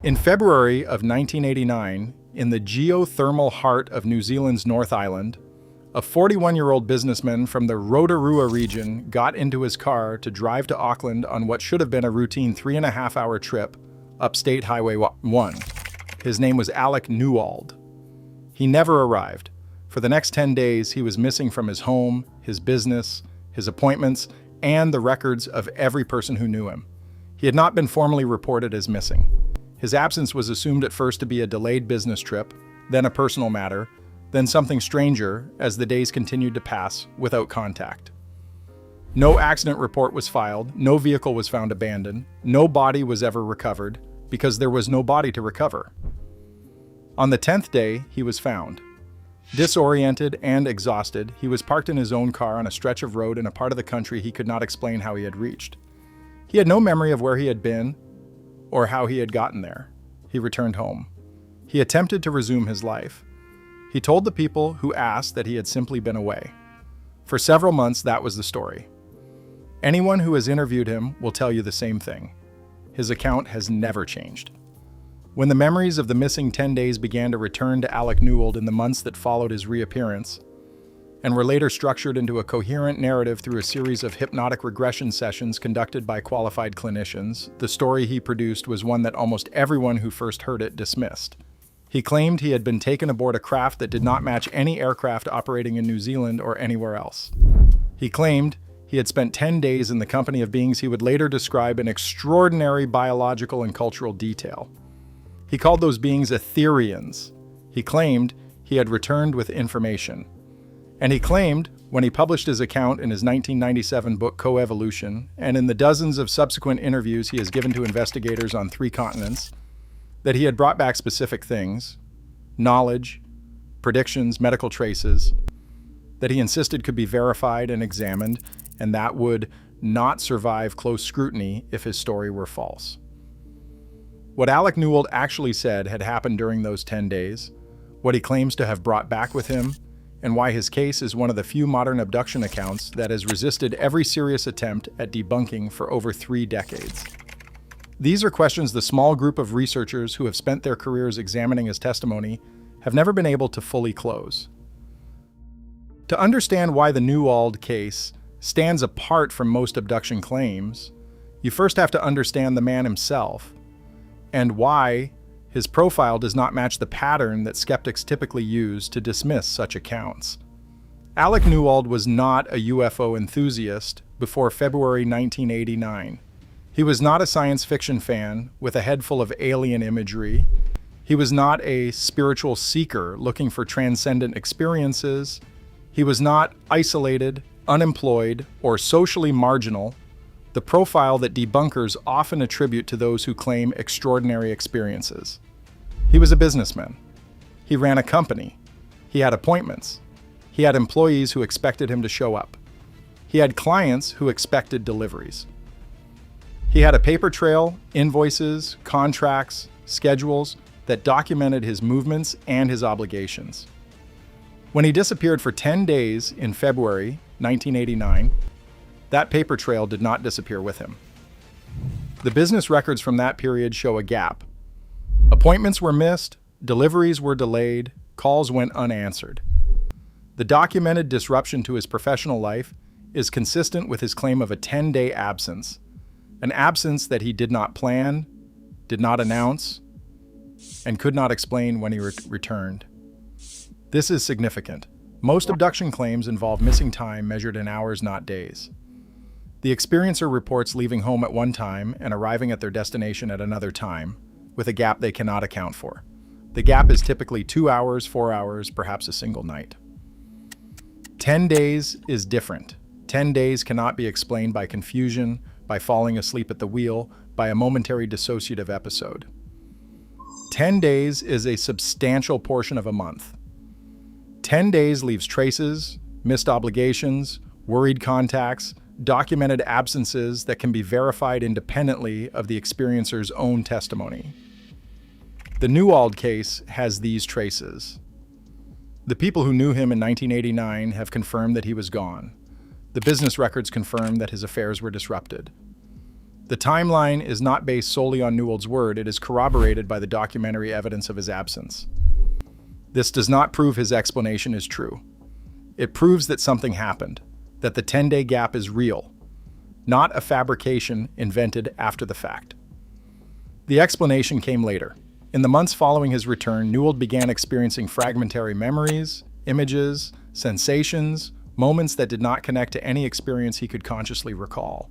In February of 1989, in the geothermal heart of New Zealand's North Island, a 41-year-old businessman from the Rotorua region got into his car to drive to Auckland on what should have been a routine 3.5-hour trip up State Highway 1. His name was Alec Newald. He never arrived. For the next 10 days, he was missing from his home, his business, his appointments, and the records of every person who knew him. He had not been formally reported as missing. His absence was assumed at first to be a delayed business trip, then a personal matter, then something stranger as the days continued to pass without contact. No accident report was filed, no vehicle was found abandoned, no body was ever recovered, because there was no body to recover. On the 10th day, he was found. Disoriented and exhausted, he was parked in his own car on a stretch of road in a part of the country he could not explain how he had reached. He had no memory of where he had been or how he had gotten there. He returned home. He attempted to resume his life. He told the people who asked that he had simply been away. For several months, that was the story. Anyone who has interviewed him will tell you the same thing. His account has never changed. When the memories of the missing 10 days began to return to Alec Newald in the months that followed his reappearance, and were later structured into a coherent narrative through a series of hypnotic regression sessions conducted by qualified clinicians, the story he produced was one that almost everyone who first heard it dismissed. He claimed he had been taken aboard a craft that did not match any aircraft operating in New Zealand or anywhere else. He claimed he had spent 10 days in the company of beings he would later describe in extraordinary biological and cultural detail. He called those beings Ethereans. He claimed he had returned with information. And he claimed, when he published his account in his 1997 book Coevolution, and in the dozens of subsequent interviews he has given to investigators on 3 continents, that he had brought back specific things, knowledge, predictions, medical traces, that he insisted could be verified and examined, and that would not survive close scrutiny if his story were false. What Alec Newald actually said had happened during those 10 days, what he claims to have brought back with him, and why his case is one of the few modern abduction accounts that has resisted every serious attempt at debunking for over 3 decades. These are questions the small group of researchers who have spent their careers examining his testimony have never been able to fully close. To understand why the Newald case stands apart from most abduction claims, you first have to understand the man himself, and why his profile does not match the pattern that skeptics typically use to dismiss such accounts. Alec Newald was not a UFO enthusiast before February 1989. He was not a science fiction fan with a head full of alien imagery. He was not a spiritual seeker looking for transcendent experiences. He was not isolated, unemployed, or socially marginal, the profile that debunkers often attribute to those who claim extraordinary experiences. He was a businessman. He ran a company. He had appointments. He had employees who expected him to show up. He had clients who expected deliveries. He had a paper trail, invoices, contracts, schedules that documented his movements and his obligations. When he disappeared for 10 days in February 1989, that paper trail did not disappear with him. The business records from that period show a gap. Appointments were missed, deliveries were delayed, calls went unanswered. The documented disruption to his professional life is consistent with his claim of a 10-day absence, an absence that he did not plan, did not announce, and could not explain when he returned. This is significant. Most abduction claims involve missing time measured in hours, not days. The experiencer reports leaving home at one time and arriving at their destination at another time, with a gap they cannot account for. The gap is typically 2 hours, 4 hours, perhaps a single night. 10 days is different. 10 days cannot be explained by confusion, by falling asleep at the wheel, by a momentary dissociative episode. 10 days is a substantial portion of a month. 10 days leaves traces, missed obligations, worried contacts, documented absences that can be verified independently of the experiencer's own testimony. The Newald case has these traces. The people who knew him in 1989 have confirmed that he was gone. The business records confirm that his affairs were disrupted. The timeline is not based solely on Newald's word, it is corroborated by the documentary evidence of his absence. This does not prove his explanation is true. It proves that something happened, that the 10-day gap is real, not a fabrication invented after the fact. The explanation came later. In the months following his return, Newald began experiencing fragmentary memories, images, sensations, moments that did not connect to any experience he could consciously recall.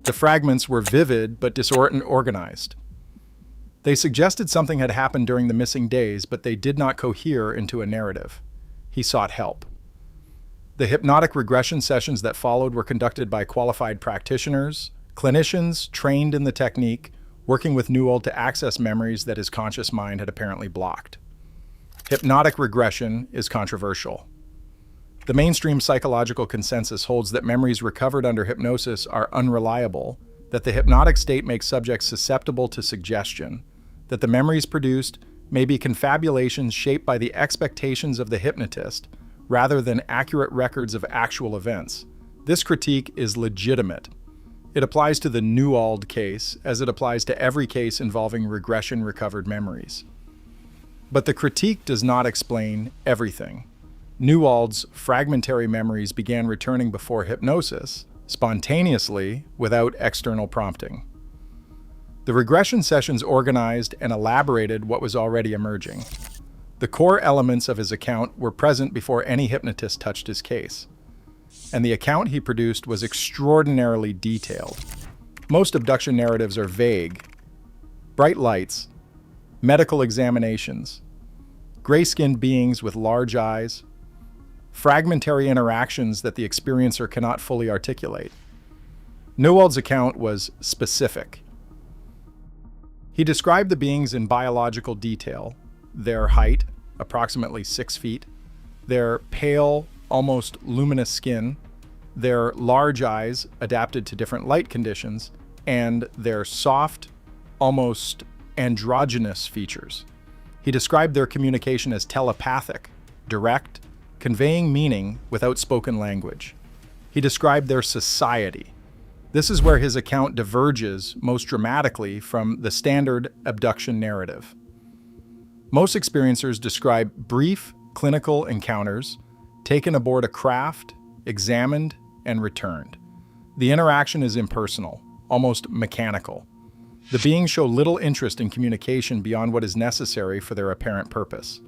The fragments were vivid but disorganized. They suggested something had happened during the missing days, but they did not cohere into a narrative. He sought help. The hypnotic regression sessions that followed were conducted by qualified practitioners, clinicians trained in the technique, working with Newald to access memories that his conscious mind had apparently blocked. Hypnotic regression is controversial. The mainstream psychological consensus holds that memories recovered under hypnosis are unreliable, that the hypnotic state makes subjects susceptible to suggestion, that the memories produced may be confabulations shaped by the expectations of the hypnotist, rather than accurate records of actual events. This critique is legitimate. It applies to the Newald case, as it applies to every case involving regression-recovered memories. But the critique does not explain everything. Newald's fragmentary memories began returning before hypnosis, spontaneously, without external prompting. The regression sessions organized and elaborated what was already emerging. The core elements of his account were present before any hypnotist touched his case, and the account he produced was extraordinarily detailed. Most abduction narratives are vague. Bright lights, medical examinations, gray-skinned beings with large eyes, fragmentary interactions that the experiencer cannot fully articulate. Newald's account was specific. He described the beings in biological detail: their height, approximately 6 feet, their pale, almost luminous skin, their large eyes adapted to different light conditions, and their soft, almost androgynous features. He described their communication as telepathic, direct, conveying meaning without spoken language. He described their society. This is where his account diverges most dramatically from the standard abduction narrative. Most experiencers describe brief clinical encounters, taken aboard a craft, examined, and returned. The interaction is impersonal, almost mechanical. The beings show little interest in communication beyond what is necessary for their apparent purpose.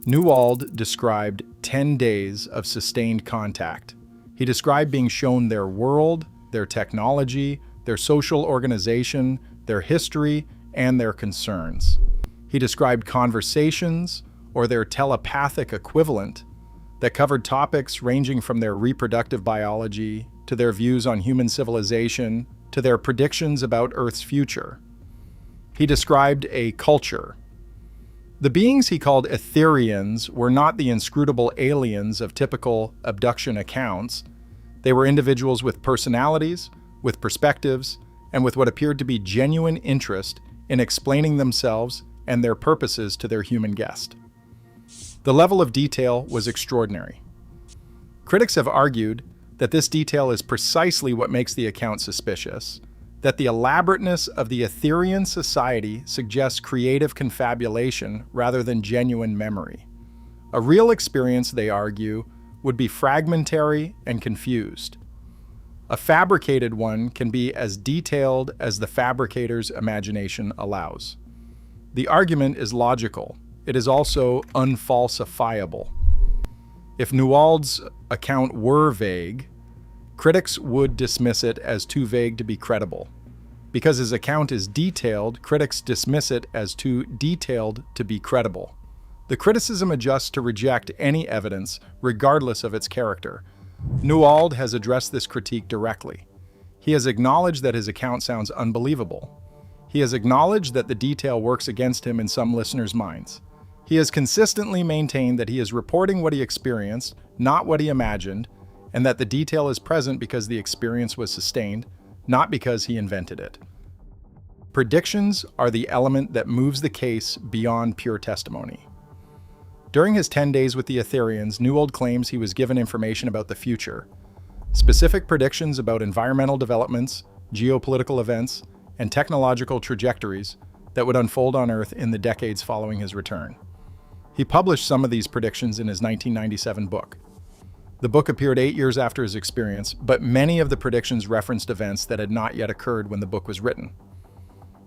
Newald described 10 days of sustained contact. He described being shown their world, their technology, their social organization, their history, and their concerns. He described conversations, or their telepathic equivalent, that covered topics ranging from their reproductive biology, to their views on human civilization, to their predictions about Earth's future. He described a culture. The beings he called Ethereans were not the inscrutable aliens of typical abduction accounts. They were individuals with personalities, with perspectives, and with what appeared to be genuine interest in explaining themselves and their purposes to their human guest. The level of detail was extraordinary. Critics have argued that this detail is precisely what makes the account suspicious, that the elaborateness of the Etherean society suggests creative confabulation rather than genuine memory. A real experience, they argue, would be fragmentary and confused. A fabricated one can be as detailed as the fabricator's imagination allows. The argument is logical. It is also unfalsifiable. If Newald's account were vague, critics would dismiss it as too vague to be credible. Because his account is detailed, critics dismiss it as too detailed to be credible. The criticism adjusts to reject any evidence, regardless of its character. Newald has addressed this critique directly. He has acknowledged that his account sounds unbelievable. He has acknowledged that the detail works against him in some listeners' minds. He has consistently maintained that he is reporting what he experienced, not what he imagined, and that the detail is present because the experience was sustained, not because he invented it. Predictions are the element that moves the case beyond pure testimony. During his 10 days with the Ethereans, Newald claims he was given information about the future, specific predictions about environmental developments, geopolitical events, and technological trajectories that would unfold on Earth in the decades following his return. He published some of these predictions in his 1997 book. The book appeared 8 years after his experience, but many of the predictions referenced events that had not yet occurred when the book was written.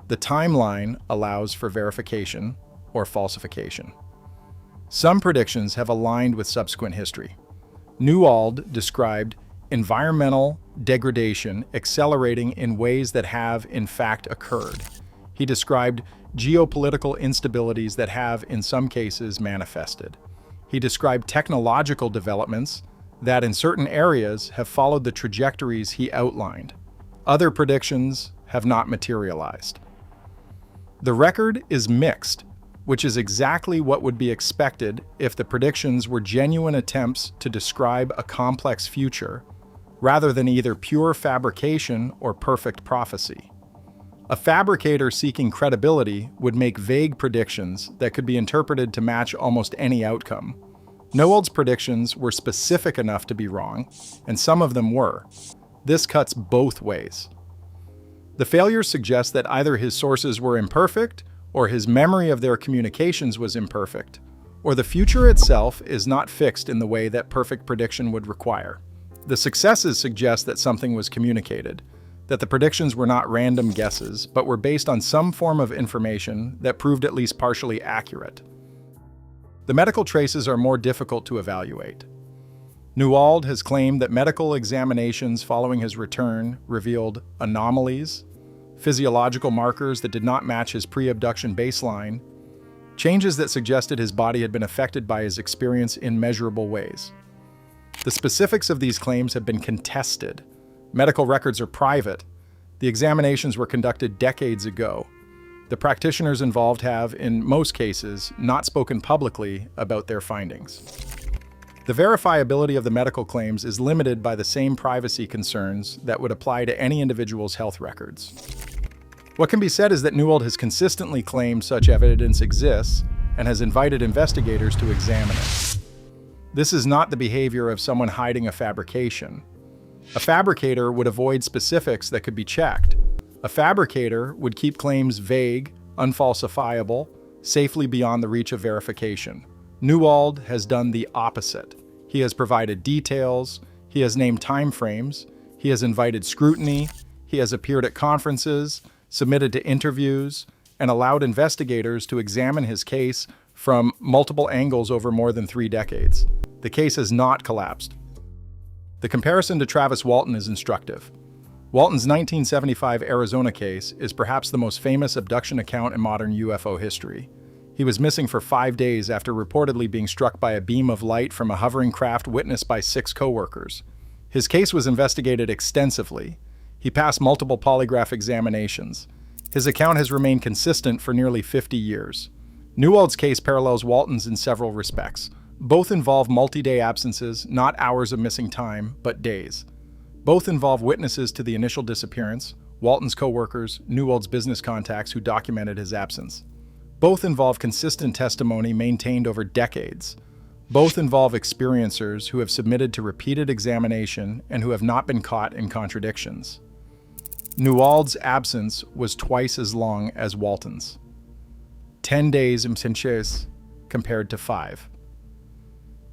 The timeline allows for verification or falsification. Some predictions have aligned with subsequent history. Newald described environmental degradation accelerating in ways that have, in fact, occurred. He described geopolitical instabilities that have, in some cases, manifested. He described technological developments that, in certain areas, have followed the trajectories he outlined. Other predictions have not materialized. The record is mixed, which is exactly what would be expected if the predictions were genuine attempts to describe a complex future, rather than either pure fabrication or perfect prophecy. A fabricator seeking credibility would make vague predictions that could be interpreted to match almost any outcome. Newald's predictions were specific enough to be wrong, and some of them were. This cuts both ways. The failures suggest that either his sources were imperfect, or his memory of their communications was imperfect, or the future itself is not fixed in the way that perfect prediction would require. The successes suggest that something was communicated, that the predictions were not random guesses, but were based on some form of information that proved at least partially accurate. The medical traces are more difficult to evaluate. Newald has claimed that medical examinations following his return revealed anomalies, physiological markers that did not match his pre-abduction baseline, changes that suggested his body had been affected by his experience in measurable ways. The specifics of these claims have been contested. Medical records are private. The examinations were conducted decades ago. The practitioners involved have, in most cases, not spoken publicly about their findings. The verifiability of the medical claims is limited by the same privacy concerns that would apply to any individual's health records. What can be said is that Newald has consistently claimed such evidence exists and has invited investigators to examine it. This is not the behavior of someone hiding a fabrication. A fabricator would avoid specifics that could be checked. A fabricator would keep claims vague, unfalsifiable, safely beyond the reach of verification. Newald has done the opposite. He has provided details, he has named timeframes, he has invited scrutiny, he has appeared at conferences, submitted to interviews, and allowed investigators to examine his case from multiple angles over more than 3 decades. The case has not collapsed. The comparison to Travis Walton is instructive. Walton's 1975 Arizona case is perhaps the most famous abduction account in modern UFO history. He was missing for 5 days after reportedly being struck by a beam of light from a hovering craft witnessed by 6 co-workers. His case was investigated extensively. He passed multiple polygraph examinations. His account has remained consistent for nearly 50 years. Newald's case parallels Walton's in several respects. Both involve multi-day absences, not hours of missing time, but days. Both involve witnesses to the initial disappearance, Walton's co-workers, Newald's business contacts who documented his absence. Both involve consistent testimony maintained over decades. Both involve experiencers who have submitted to repeated examination and who have not been caught in contradictions. Newald's absence was twice as long as Walton's. 10 days in Sanchez compared to 5.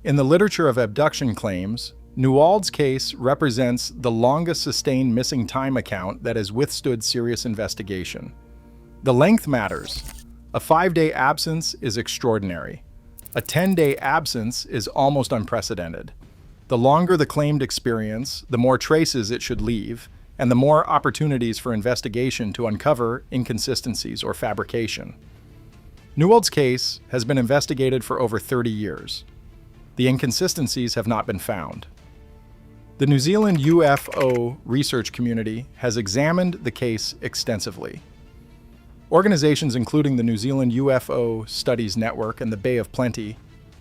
In the literature of abduction claims, Newald's case represents the longest sustained missing time account that has withstood serious investigation. The length matters. A 5-day absence is extraordinary. A 10-day absence is almost unprecedented. The longer the claimed experience, the more traces it should leave, and the more opportunities for investigation to uncover inconsistencies or fabrication. Newald's case has been investigated for over 30 years. The inconsistencies have not been found. The New Zealand UFO research community has examined the case extensively. Organizations including the New Zealand UFO Studies Network and the Bay of Plenty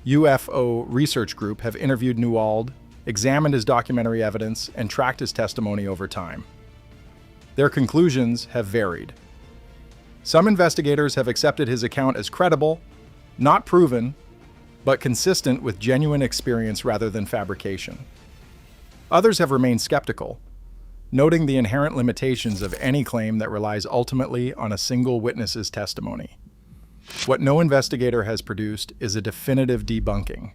UFO Research Group have interviewed Newald, examined his documentary evidence, and tracked his testimony over time. Their conclusions have varied. Some investigators have accepted his account as credible, not proven, but consistent with genuine experience rather than fabrication. Others have remained skeptical. noting the inherent limitations of any claim that relies ultimately on a single witness's testimony. What no investigator has produced is a definitive debunking.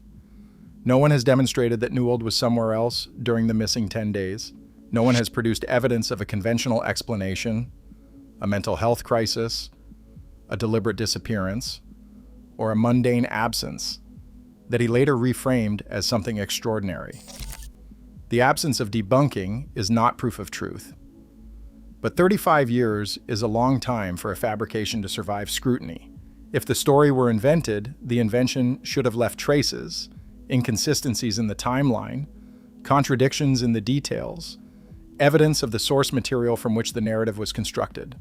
No one has demonstrated that Newald was somewhere else during the missing 10 days. No one has produced evidence of a conventional explanation, a mental health crisis, a deliberate disappearance, or a mundane absence that he later reframed as something extraordinary. The absence of debunking is not proof of truth. But 35 years is a long time for a fabrication to survive scrutiny. If the story were invented, the invention should have left traces, inconsistencies in the timeline, contradictions in the details, evidence of the source material from which the narrative was constructed.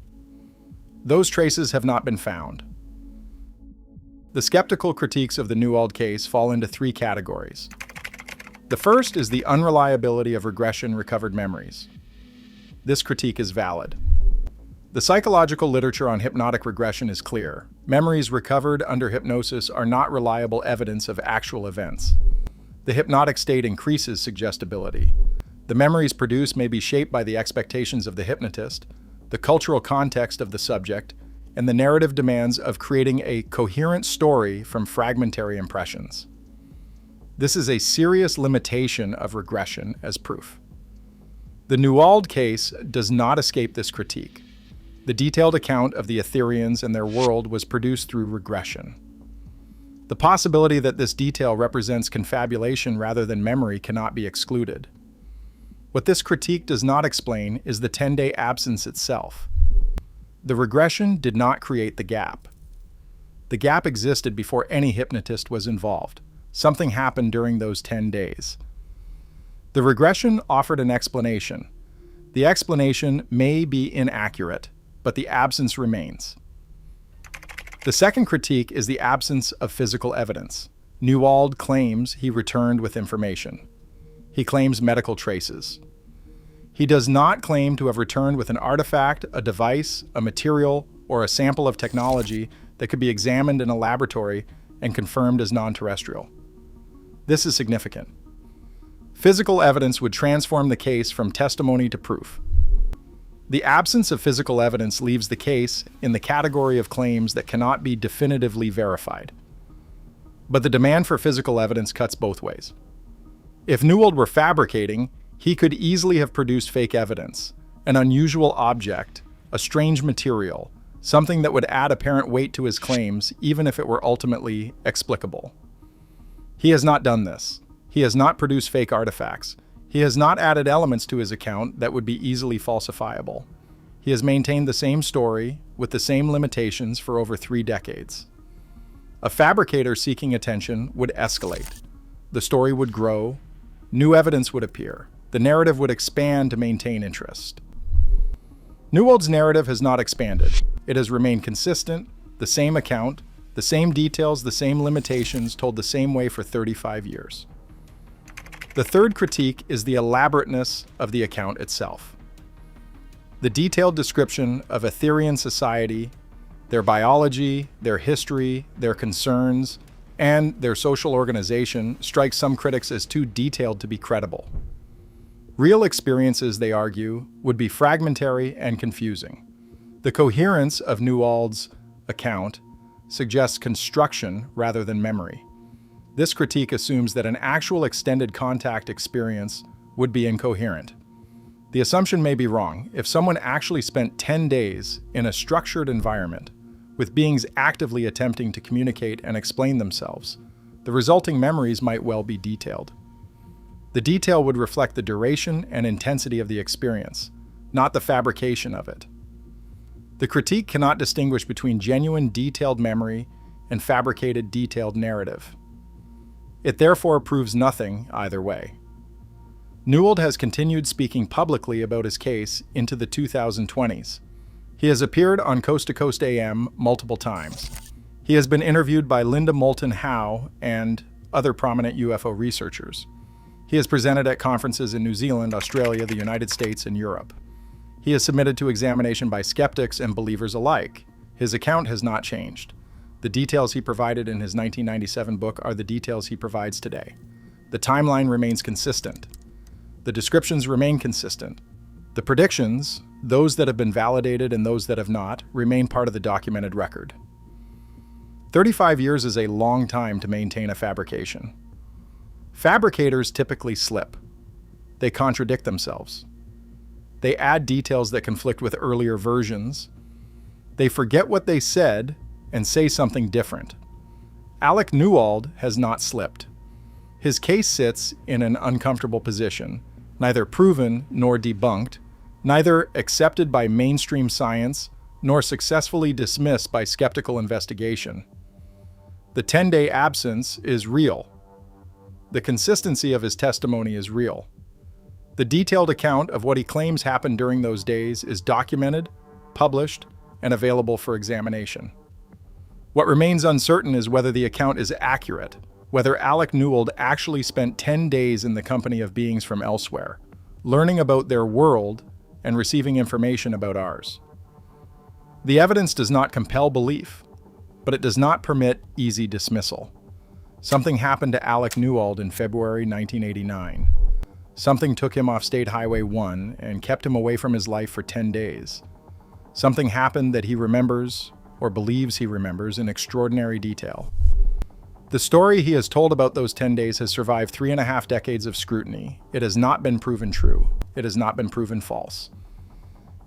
Those traces have not been found. The skeptical critiques of the Newald case fall into three categories. The first is the unreliability of regression recovered memories. This critique is valid. The psychological literature on hypnotic regression is clear. Memories recovered under hypnosis are not reliable evidence of actual events. The hypnotic state increases suggestibility. The memories produced may be shaped by the expectations of the hypnotist, the cultural context of the subject, and the narrative demands of creating a coherent story from fragmentary impressions. This is a serious limitation of regression as proof. The Newald case does not escape this critique. The detailed account of the Ethereans and their world was produced through regression. The possibility that this detail represents confabulation rather than memory cannot be excluded. What this critique does not explain is the 10-day absence itself. The regression did not create the gap. The gap existed before any hypnotist was involved. Something happened during those 10 days. The regression offered an explanation. The explanation may be inaccurate, but the absence remains. The second critique is the absence of physical evidence. Newald claims he returned with information. He claims medical traces. He does not claim to have returned with an artifact, a device, a material, or a sample of technology that could be examined in a laboratory and confirmed as non-terrestrial. This is significant. Physical evidence would transform the case from testimony to proof. The absence of physical evidence leaves the case in the category of claims that cannot be definitively verified. But the demand for physical evidence cuts both ways. If Newald were fabricating, he could easily have produced fake evidence, an unusual object, a strange material, something that would add apparent weight to his claims even if it were ultimately explicable. He has not done this. He has not produced fake artifacts. He has not added elements to his account that would be easily falsifiable. He has maintained the same story with the same limitations for over 3 decades. A fabricator seeking attention would escalate. The story would grow. New evidence would appear. The narrative would expand to maintain interest. Newald's narrative has not expanded. It has remained consistent, the same account, the same details, the same limitations, told the same way for 35 years. The third critique is the elaborateness of the account itself. The detailed description of Etherean society, their biology, their history, their concerns, and their social organization strikes some critics as too detailed to be credible. Real experiences, they argue, would be fragmentary and confusing. The coherence of Newald's account suggests construction rather than memory. This critique assumes that an actual extended contact experience would be incoherent. The assumption may be wrong. If someone actually spent 10 days in a structured environment, with beings actively attempting to communicate and explain themselves, the resulting memories might well be detailed. The detail would reflect the duration and intensity of the experience, not the fabrication of it. The critique cannot distinguish between genuine detailed memory and fabricated detailed narrative. It therefore proves nothing either way. Newald has continued speaking publicly about his case into the 2020s. He has appeared on Coast to Coast AM multiple times. He has been interviewed by Linda Moulton Howe and other prominent UFO researchers. He has presented at conferences in New Zealand, Australia, the United States, and Europe. He is submitted to examination by skeptics and believers alike. His account has not changed. The details he provided in his 1997 book are the details he provides today. The timeline remains consistent. The descriptions remain consistent. The predictions, those that have been validated and those that have not, remain part of the documented record. 35 years is a long time to maintain a fabrication. Fabricators typically slip. They contradict themselves. They add details that conflict with earlier versions. They forget what they said and say something different. Alec Newald has not slipped. His case sits in an uncomfortable position, neither proven nor debunked, neither accepted by mainstream science nor successfully dismissed by skeptical investigation. The 10-day absence is real. The consistency of his testimony is real. The detailed account of what he claims happened during those days is documented, published, and available for examination. What remains uncertain is whether the account is accurate, whether Alec Newald actually spent 10 days in the company of beings from elsewhere, learning about their world and receiving information about ours. The evidence does not compel belief, but it does not permit easy dismissal. Something happened to Alec Newald in February 1989. Something took him off State Highway 1 and kept him away from his life for 10 days. Something happened that he remembers, or believes he remembers, in extraordinary detail. The story he has told about those 10 days has survived 3.5 decades of scrutiny. It has not been proven true. It has not been proven false.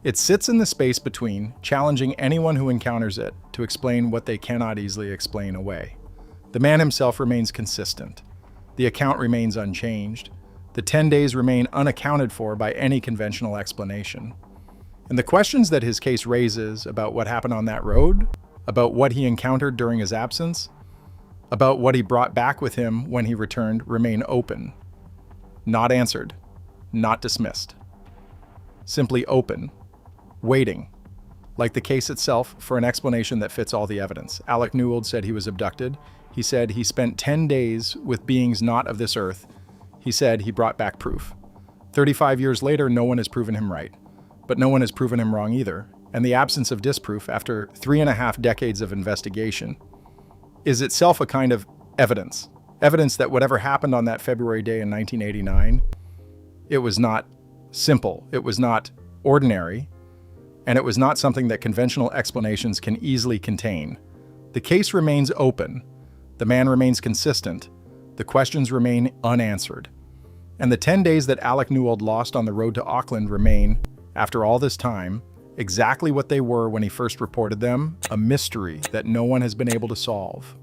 It sits in the space between, challenging anyone who encounters it to explain what they cannot easily explain away. The man himself remains consistent. The account remains unchanged. The 10 days remain unaccounted for by any conventional explanation. And the questions that his case raises about what happened on that road, about what he encountered during his absence, about what he brought back with him when he returned remain open, not answered, not dismissed. Simply open, waiting, like the case itself, for an explanation that fits all the evidence. Alec Newald said he was abducted. He said he spent 10 days with beings not of this earth. He said he brought back proof. 35 years later, no one has proven him right, but no one has proven him wrong either. And the absence of disproof after 3.5 decades of investigation is itself a kind of evidence. Evidence that whatever happened on that February day in 1989, it was not simple, it was not ordinary, and it was not something that conventional explanations can easily contain. The case remains open, the man remains consistent, the questions remain unanswered. And the 10 days that Alec Newald lost on the road to Auckland remain, after all this time, exactly what they were when he first reported them, a mystery that no one has been able to solve.